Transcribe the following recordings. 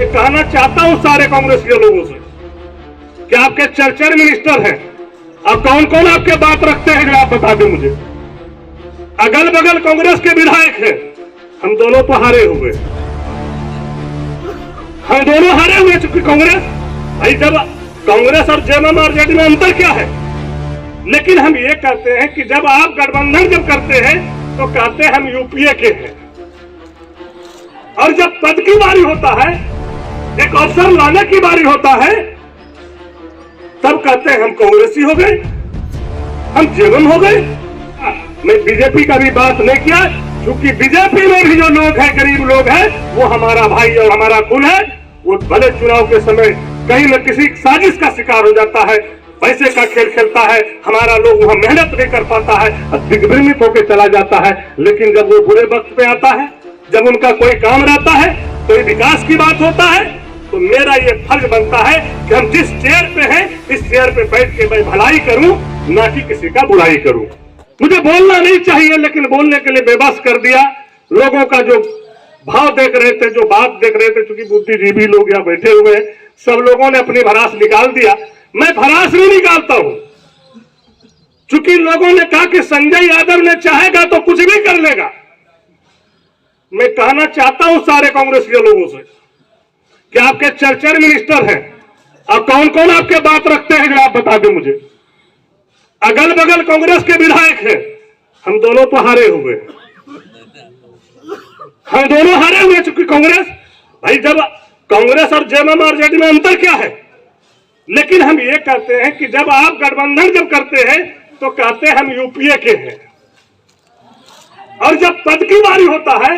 ये कहना चाहता हूं सारे कांग्रेस के लोगों से कि आपके चर्चा मिनिस्टर हैं और कौन कौन आपके बात रखते हैं, जो आप बता दें मुझे। अगल बगल कांग्रेस के विधायक हैं, हम दोनों तो हारे हुए, हम दोनों हारे हुए। चूंकि कांग्रेस भाई, जब कांग्रेस और जेएमएम और जेडीयू में अंतर क्या है, लेकिन हम ये कहते हैं कि जब आप गठबंधन जब करते हैं तो कहते हैं हम यूपीए के हैं, और जब पद की बारी होता है, एक अवसर लाने की बारी होता है, तब कहते हैं हम कांग्रेसी हो गए, हम जेएमएम हो गए। मैं बीजेपी का भी बात नहीं किया, क्योंकि बीजेपी में भी जो लोग हैं, गरीब लोग हैं, वो हमारा भाई और हमारा खून है। वो भले चुनाव के समय कहीं न किसी साजिश का शिकार हो जाता है, पैसे का खेल खेलता है, हमारा लोग वहां मेहनत नहीं कर पाता है, दिग्भ्रमित होकर चला जाता है। लेकिन जब वो बुरे वक्त पे आता है, जब उनका कोई काम रहता है, कोई विकास की बात होता है, तो मेरा ये फर्ज बनता है कि हम जिस चेयर पे हैं, इस चेयर पे बैठ के मैं भलाई करूं, ना कि किसी का बुराई करूं। मुझे बोलना नहीं चाहिए, लेकिन बोलने के लिए बेबस कर दिया। लोगों का जो भाव देख रहे थे, जो बात देख रहे थे, क्योंकि बुद्धिजीवी लोग यहाँ बैठे हुए हैं, सब लोगों ने अपनी भड़ास निकाल दिया। मैं भड़ास नहीं निकालता हूं, क्योंकि लोगों ने कहा कि संजय यादव ने चाहेगा तो कुछ भी कर लेगा। मैं कहना चाहता हूं सारे कांग्रेस के लोगों से कि आपके चर्चा मिनिस्टर हैं और कौन कौन आपके बात रखते हैं, जो आप बता दें मुझे। अगल बगल कांग्रेस के विधायक हैं, हम दोनों तो हारे हुए, हम दोनों हारे हुए। चूंकि कांग्रेस भाई, जब कांग्रेस और जेएमएम और जेडीयू में अंतर क्या है, लेकिन हम ये कहते हैं कि जब आप गठबंधन जब करते हैं तो कहते हैं हम यूपीए के हैं, और जब पद की बारी होता है,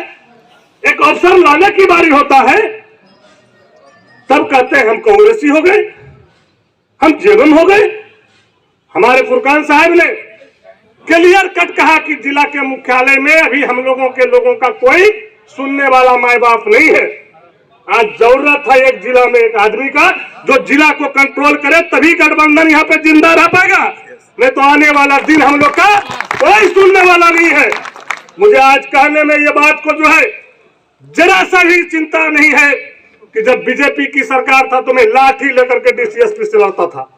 एक अवसर लाने की बारी होता है, तब कहते हैं हम कांग्रेसी हो गए, हम जेएमएम हो गए। हमारे फुरकान साहब ने क्लियर कट कहा कि जिला के मुख्यालय में अभी हम लोगों का कोई सुनने वाला माए बाप नहीं है। आज जरूरत है एक जिला में एक आदमी का, जो जिला को कंट्रोल करे, तभी गठबंधन यहाँ पे जिंदा रह पाएगा। नहीं तो आने वाला दिन हम लोग का कोई सुनने वाला नहीं है। मुझे आज कहने में ये बात को जो है जरा सा भी चिंता नहीं है कि जब बीजेपी की सरकार था तो मैं लाठी लेकर के डीसीएसपी से लड़ता था,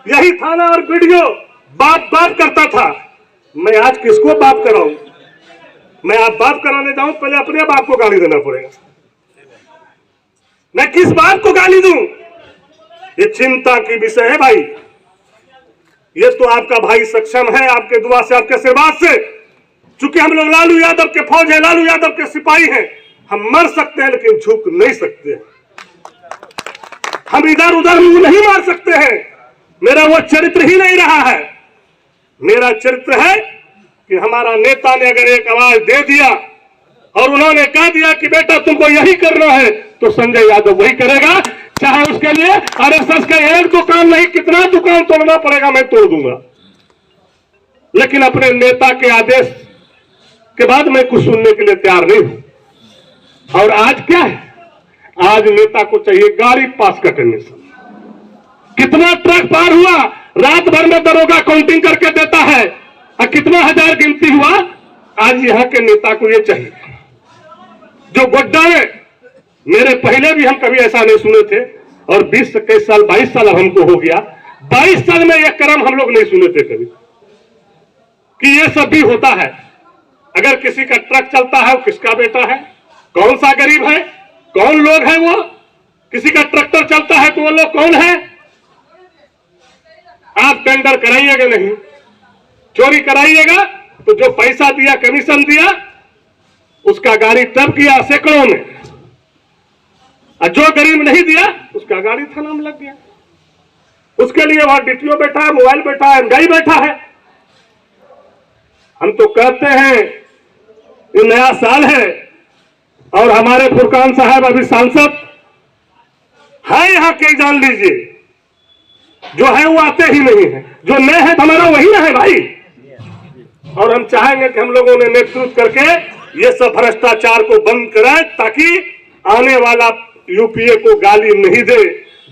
यही थाना और वीडियो बाप बाप करता था। मैं आज किसको बाप कराऊं? मैं आप बाप कराने जाऊं, पहले अपने बाप को गाली देना पड़ेगा। मैं किस बाप को गाली दूं? ये चिंता की विषय है भाई। ये तो आपका भाई सक्षम है, आपके दुआ से, आपके आशीर्वाद से। चूंकि हम लोग लालू यादव के फौज है, लालू यादव के सिपाही हैं, हम मर सकते हैं लेकिन झुक नहीं सकते। हम इधर उधर मुंह नहीं मार सकते हैं। मेरा वो चरित्र ही नहीं रहा है। मेरा चरित्र है कि हमारा नेता ने अगर एक आवाज दे दिया और उन्होंने कह दिया कि बेटा तुमको यही करना है, तो संजय यादव वही करेगा। चाहे उसके लिए आरएसएस का एक दुकान नहीं, कितना दुकान तोड़ना पड़ेगा मैं तोड़ दूंगा, लेकिन अपने नेता के आदेश के बाद मैं कुछ सुनने के लिए तैयार नहीं हूं। और आज क्या है, आज नेता को चाहिए गाड़ी पास का टेंशन। कितना ट्रक पार हुआ, रात भर में दरोगा काउंटिंग करके देता है, और कितना हजार गिनती हुआ। आज यहाँ के नेता को ये चाहिए जो गोड्डा में, मेरे पहले भी हम कभी ऐसा नहीं सुने थे, और 20 21 साल 22 साल अब हमको हो गया, 22 साल में यह क्रम हम लोग नहीं सुने थे कभी कि ये सब भी होता है। अगर किसी का ट्रक चलता है, वो किसका बेटा है, कौन सा गरीब है, कौन लोग है वो। किसी का ट्रैक्टर चलता है तो वो लोग कौन है। आप टेंडर कराइएगा नहीं, चोरी कराइएगा तो जो पैसा दिया, कमीशन दिया, उसका गाड़ी तब किया सैकड़ों में, और जो गरीब नहीं दिया उसका गाड़ी थाना में लग गया। उसके लिए वहां डीटीओ बैठा है, मोबाइल बैठा है, एमडी बैठा है। हम तो कहते हैं ये नया साल है, और हमारे फुरकान साहब अभी सांसद है यहाँ के, जान लीजिए, जो है वो आते ही नहीं है, जो नए हैं हमारा वही ना है भाई। और हम चाहेंगे कि हम लोगों ने नेतृत्व करके ये सब भ्रष्टाचार को बंद कराए, ताकि आने वाला यूपीए को गाली नहीं दे।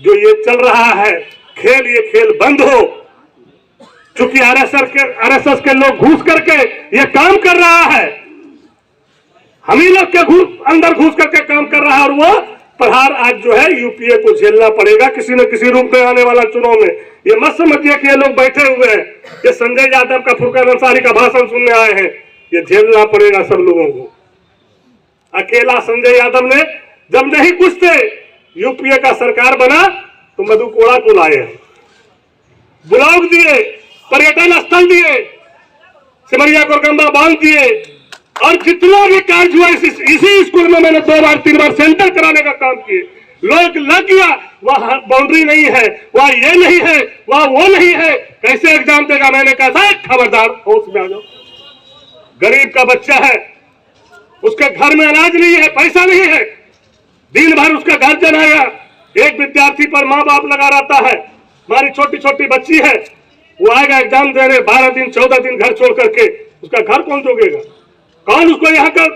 जो ये चल रहा है खेल, ये खेल बंद हो। चूंकि आरएसएस के लोग घुस करके ये काम कर रहा है, हम ही लोग के अंदर घुस करके काम कर रहा है, और वो प्रहार आज जो है यूपीए को झेलना पड़ेगा किसी न किसी रूप में आने वाला चुनाव में। ये मत समझिए कि ये लोग बैठे हुए हैं, ये संजय यादव का, फुरकान अंसारी का भाषण सुनने आए हैं। ये झेलना पड़ेगा सब लोगों को। अकेला संजय यादव ने जब नहीं कुछ थे, यूपीए का सरकार बना तो मधु कोड़ा को लाए हैं, ब्लॉक दिए, पर्यटन स्थल दिए, सिमरिया गोरगंबा बांध दिए, और जितना भी कार्य हुआ इसी स्कूल में मैंने 2 बार 3 बार सेंटर कराने का काम किए। लोग लग गया वह बाउंड्री नहीं है, वह ये नहीं है, वह वो नहीं है, कैसे एग्जाम देगा। मैंने कहा था खबरदार होश में आ जाओ। गरीब का बच्चा है, उसके घर में अनाज नहीं है, पैसा नहीं है, दिन भर उसका घर चलाएगा। एक विद्यार्थी पर माँ बाप लगा रहता है, हमारी छोटी छोटी बच्ची है, वो आएगा एग्जाम देने 12 दिन 14 दिन घर छोड़ करके, उसका घर कौन जोगेगा? कौन उसको यहाँ का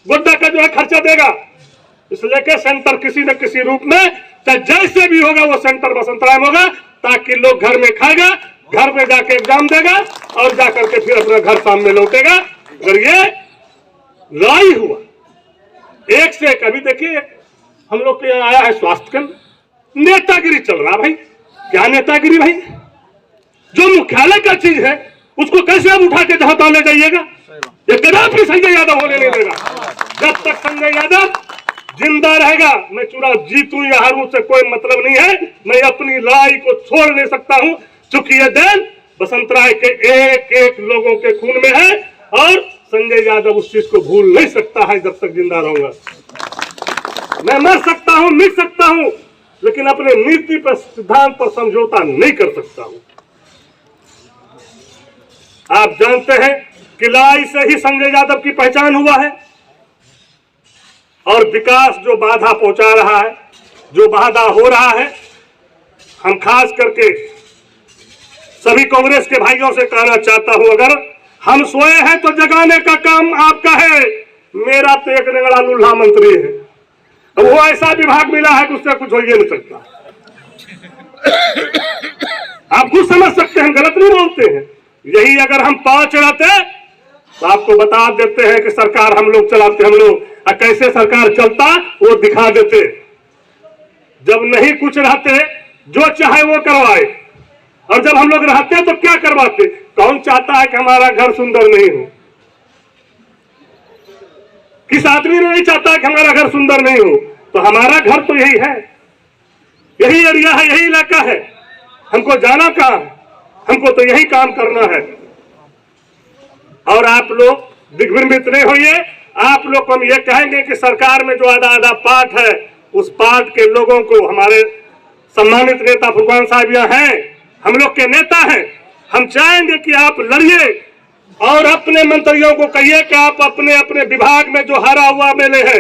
गोड्डा का जो है खर्चा देगा? इसलिए के सेंटर किसी न किसी रूप में, चाहे जैसे भी होगा वो सेंटर बसंतराय में होगा, ताकि लोग घर में खाएगा, घर में जाके एग्जाम देगा और जाकर के फिर अपना घर सामने लौटेगा। अगर ये लड़ाई हुआ एक से एक, अभी देखिए हम लोग के आया है स्वास्थ्य केंद्र, नेतागिरी चल रहा भाई। क्या नेतागिरी भाई? जो मुख्यालय का चीज है उसको कैसे आप उठा के जहां तहां ले जाइएगा? ये कदापि संजय यादव होने नहीं देगा। जब तक संजय यादव जिंदा रहेगा, मैं चुनाव जीतूं या हारूं से कोई मतलब नहीं है, मैं अपनी लड़ाई को छोड़ नहीं सकता हूं, क्योंकि ये देन बसंतराय के एक एक लोगों के खून में है और संजय यादव उस चीज को भूल नहीं सकता है। जब तक जिंदा रहूंगा मैं मर सकता हूं, मिट सकता हूं, लेकिन अपने नीति पर, सिद्धांत पर समझौता नहीं कर सकता हूं। आप जानते हैं कि लड़ाई से ही संजय यादव की पहचान हुआ है, और विकास जो बाधा पहुंचा रहा है, जो बाधा हो रहा है, हम खास करके सभी कांग्रेस के भाइयों से कहना चाहता हूं, अगर हम सोए हैं तो जगाने का काम आपका है। मेरा तो एक निगड़ा लुल्हा मंत्री है, वो ऐसा विभाग मिला है कि उससे कुछ हो ही नहीं सकता। आप खुद समझ सकते हैं, गलत नहीं बोलते हैं। यही अगर हम 5 रहते तो आपको बता देते हैं कि सरकार हम लोग चलाते, हम लोग कैसे सरकार चलता वो दिखा देते। जब नहीं कुछ रहते, जो चाहे वो करवाए, और जब हम लोग रहते तो क्या करवाते? कौन चाहता है कि हमारा घर सुंदर नहीं हो? किस आदमी ने नहीं चाहता है कि हमारा घर सुंदर नहीं हो? तो हमारा घर तो यही है, यही एरिया है, यही इलाका है। हमको जाना कहां है? हमको तो यही काम करना है। और आप लोग दिग्भ्रमित नहीं होइए। आप लोग को हम ये कहेंगे कि सरकार में जो आधा आधा पार्ट है, उस पार्ट के लोगों को, हमारे सम्मानित नेता फुरकान साहब यहाँ हैं, हम लोग के नेता हैं, हम चाहेंगे कि आप लड़िए और अपने मंत्रियों को कहिए कि आप अपने अपने विभाग में जो हारा हुआ मेले है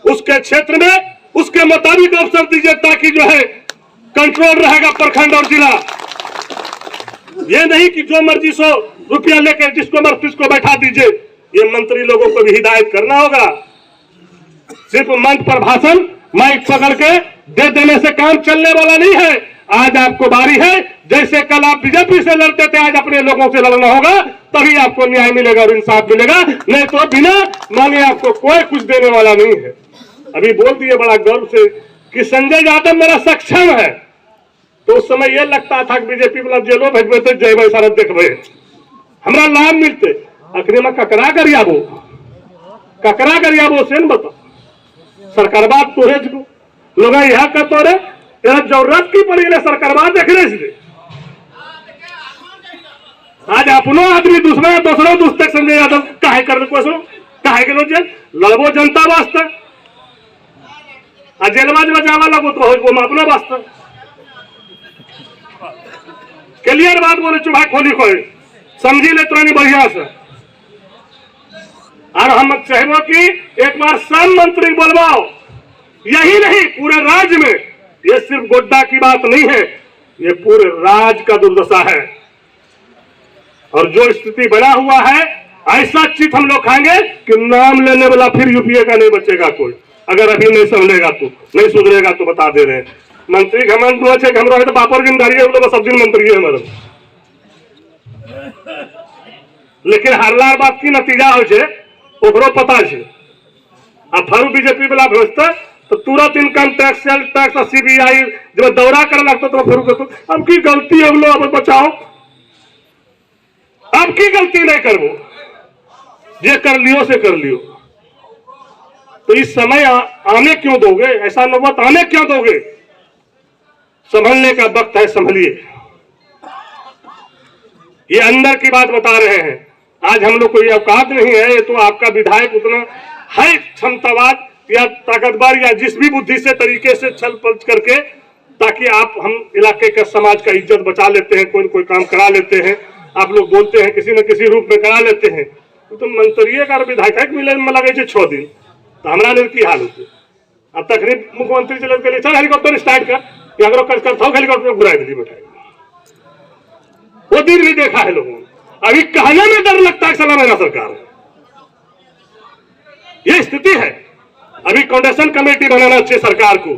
उसके क्षेत्र में उसके मुताबिक अवसर दीजिए, ताकि जो है कंट्रोल रहेगा प्रखंड और जिला। ये नहीं कि जो मर्जी 100 रुपया लेकर जिसको मर्जी उसको बैठा दीजिए। ये मंत्री लोगों को भी हिदायत करना होगा। सिर्फ मंच पर भाषण माइक पकड़ के दे देने से काम चलने वाला नहीं है। आज आपको बारी है, जैसे कल आप बीजेपी से लड़ते थे, आज अपने लोगों से लड़ना होगा, तभी आपको न्याय मिलेगा और इंसाफ मिलेगा। नहीं तो बिना मांगे आपको कोई कुछ देने वाला नहीं है। अभी बोल दिए बड़ा गर्व से कि संजय यादव मेरा सक्षम है, तो उस समय यह लगता था कि बीजेपी वाला जेलो भेजबे थे, जय भाई सारा देखबे हमरा लाभ मिलते। आखिर में ककरा करियाबो से बता सरकार बात तो है लोग यहाँ का तो रे तेरा जरूरत की पड़ी ले सरकार बात देख रहे थे। आज अपनो आदमी दूसरों दुष्ट संजय यादव काहे कर काहे के जेल लड़बो जनता वास्ते, जेलबाज बजावा लगो तो वो अपना वास्ते। क्लियर बात बोले चुभाई खोली खोई समझी ले तुरंत बढ़िया से। और हम चाहबो कि एक बार सब मंत्री बोलवाओ, यही नहीं पूरे राज्य में। ये सिर्फ गोड्डा की बात नहीं है, ये पूरे राज्य का दुर्दशा है। और जो स्थिति बना हुआ है, ऐसा चित हम लोग खाएंगे कि नाम लेने वाला फिर यूपीए का नहीं बचेगा कोई। अगर अभी नहीं समझेगा तो, नहीं सुधरेगा तो बता दे रहे हैं। मंत्री घमंड हम तो बापर जिम्मेदारी है, तो सब दिन मंत्री है हमारे। लेकिन हल्ला बात की नतीजा हो ओकरो पता है। अब फारू बीजेपी वाला भेजते तो तुरंत इनकम टैक्स, सेल टैक्स और CBI जब दौरा कर लगता तो फिर तो अब की गलती हम लोग अब बचाओ, अब की गलती नहीं करबो, ये कर लियो से कर लियो। तो इस समय आने क्यों दोगे, ऐसा नौबत आने क्यों दोगे? संभलने का वक्त है, संभलिए। ये अंदर की बात बता रहे हैं। आज हम लोग को ये औकात नहीं है, ये तो आपका विधायक उतना है क्षमतावाद या ताकतवर या जिस भी बुद्धि से तरीके से छल पलच करके, ताकि आप हम इलाके का समाज का इज्जत बचा लेते हैं, कोई न कोई काम करा लेते हैं। आप लोग बोलते हैं किसी न किसी रूप में करा लेते हैं, तो मंत्री का विधायक मिले में लगे 6 दिन, तो हमारा नहीं की हाल होती। अब तकरीब मुख्यमंत्री चले के लिए चल हेलीकॉप्टर स्टार्ट कर, अगर कर हेलीकॉप्टर बुराई दिल्ली बैठाएगा। वो दिन भी देखा है लोगों ने। अभी कहने में डर लगता है सलाह मेरा सरकार, ये स्थिति है। अभी काउंडेशन कमेटी बनाना चाहिए सरकार को।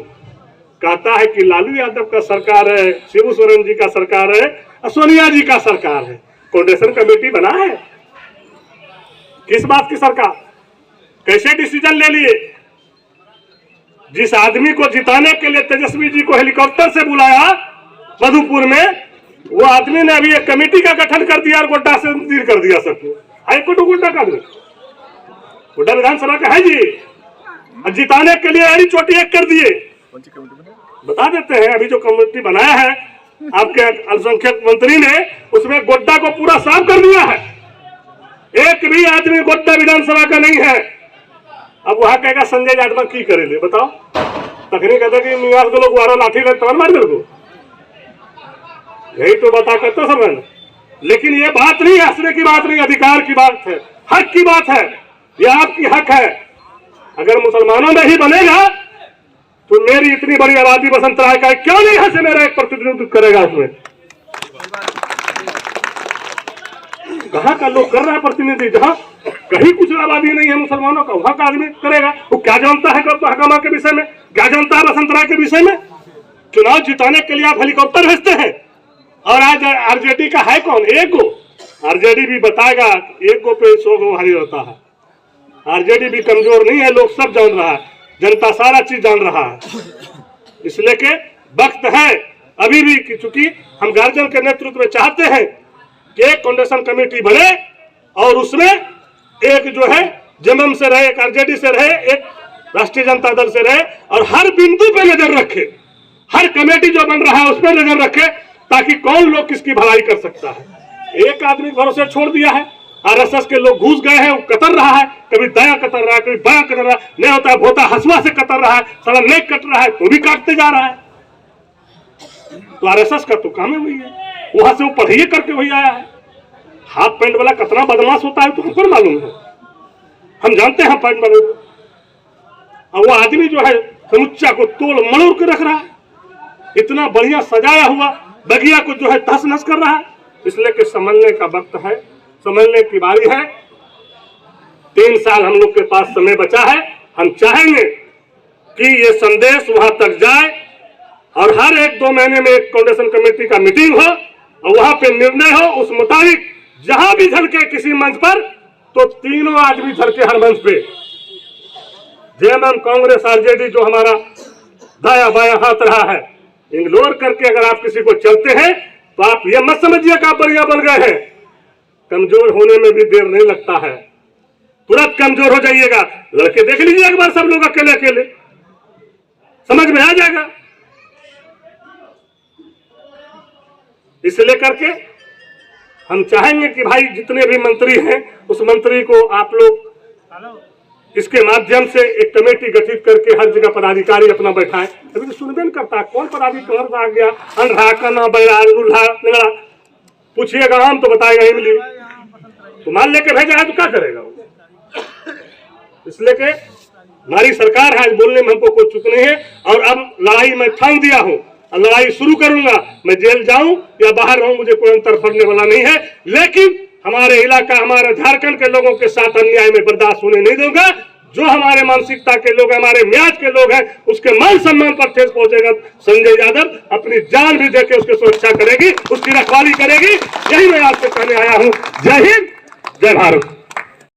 कहता है कि लालू यादव का सरकार है, शिबू सोरेन जी का सरकार है, सोनिया जी का सरकार है। काउंडेशन कमेटी बना है किस बात की सरकार? कैसे डिसीजन ले लिए? जिस आदमी को जिताने के लिए तेजस्वी जी को हेलीकॉप्टर से बुलाया मधुपुर में, वो आदमी ने अभी एक कमेटी का गठन कर दिया और गोड्डा से डील कर दिया सबको। हाईकोर्ट गोड्डा का गोड्डा विधानसभा का है जी, जिताने के लिए अड़ी चोटी एक कर दिए। बता देते हैं अभी जो कमेटी बनाया है आपके अल्पसंख्यक मंत्री ने, उसमें गोड्डा को पूरा साफ कर दिया है। एक भी आदमी गोड्डा विधानसभा का नहीं है। अब वहां कहेगा संजय यादव की करेंगे बताओ? तकनीक कहता कि निवास के लोग वारा लाठी तब मार दे को, यही तो बता करते सब। लेकिन ये बात नहीं, हंसने की बात नहीं, अधिकार की बात है, हक की बात है। ये आपकी हक है। अगर मुसलमानों में ही बनेगा तो मेरी इतनी बड़ी आबादी बसंत राय का क्यों नहीं हंसे मेरा एक प्रतिनिधित्व करेगा उसमें? कहां का लोग कर रहा है प्रतिनिधि? जहां कहीं कुछ आबादी नहीं है मुसलमानों का, वहां का आदमी करेगा। वो क्या जानता है हकामा के विषय में, क्या जानता है बसंत राय के विषय में? चुनाव जिताने के लिए आप हेलीकॉप्टर भेजते हैं। और आज आरजेडी का है कौन? एक गो। आरजेडी भी बताएगा एक गो पे 100 गो भारी होता है। आरजेडी भी कमजोर नहीं है, लोग सब जान रहा है, जनता सारा चीज जान रहा है। इसलिए के वक्त है अभी भी, चूंकि हम गार्जियन के नेतृत्व में चाहते हैं कि एक काउंडेशन कमेटी बने और उसमें एक जो है जेएमएम से रहे, एक आरजेडी से रहे, एक राष्ट्रीय जनता दल से रहे, और हर बिंदु पे नजर रखे, हर कमेटी जो बन रहा है उस पर नजर रखे, ताकि कौन लोग किसकी भलाई कर सकता है। एक आदमी भरोसे छोड़ दिया है, आरएसएस के लोग घुस गए हैं, वो कतर रहा है, कभी दया कतर रहा है, कभी बया कतर रहा है, नहीं होता है भोता हसुआ से कतर रहा है, साला नहीं कट रहा है तो भी काटते जा रहा है। तो आरएसएस का तो काम है वही है, वहां से वो पढ़ाई करके वही आया है। हाफ पैंट वाला कितना बदमाश होता है तो हमको मालूम है, हम जानते हैं पैंट वाले को। और वो आदमी जो है समुच्चा को तोड़ मड़ोड़ के रख रहा है, इतना बढ़िया सजाया हुआ बगिया को जो है तहस नहस कर रहा है। इसलिए कि समझने का वक्त है, समझने की बारी है। 3 साल हम लोग के पास समय बचा है। हम चाहेंगे कि ये संदेश वहां तक जाए और हर 1-2 महीने में एक काउंडेशन कमेटी का मीटिंग हो और वहां पे निर्णय हो, उस मुताबिक जहां भी झलके किसी मंच पर तो तीनों आदमी झलके हर मंच पे। जेएमएम, कांग्रेस, आरजेडी जो हमारा दाया बाया हाथ रहा है, इग्नोर करके अगर आप किसी को चलते हैं तो आप ये मत समझिए कि आप बढ़िया बन गए हैं। कमजोर होने में भी देर नहीं लगता है, तुरंत कमजोर हो जाइएगा। लड़के देख लीजिए एक बार, सब लोग अकेले अकेले समझ में आ जाएगा। इसलिए करके हम चाहेंगे कि भाई जितने भी मंत्री हैं उस मंत्री को आप लोग इसके माध्यम से एक कमेटी गठित करके हर जगह पदाधिकारी अपना बैठाएं। अभी तो सुनबे नहीं करता, कौन पदाधिकारी आ गया अंधा कना बैरा लूल्हा, पूछिएगा आम तो बताएगा इमली, तो मान लेके भेजा है तो क्या करेगा वो? इसलिए के हमारी सरकार है, बोलने में हमको कोई चुक नहीं है। और अब लड़ाई मैं ठान दिया हूँ, लड़ाई शुरू करूंगा। मैं जेल जाऊं या बाहर रहूं मुझे कोई अंतर पड़ने वाला नहीं है, लेकिन हमारे इलाका, हमारे झारखंड के लोगों के साथ अन्याय में बर्दाश्त होने नहीं दूंगा। जो हमारे मानसिकता के लोग, हमारे मियाज के लोग हैं, उसके मान सम्मान पर ठेस पहुंचेगा। संजय यादव अपनी जान भी देके उसकी सुरक्षा करेगी, उसकी रखवाली करेगी। यही मैं आपसे कहने आया हूं। जय हिंद, जय भारत।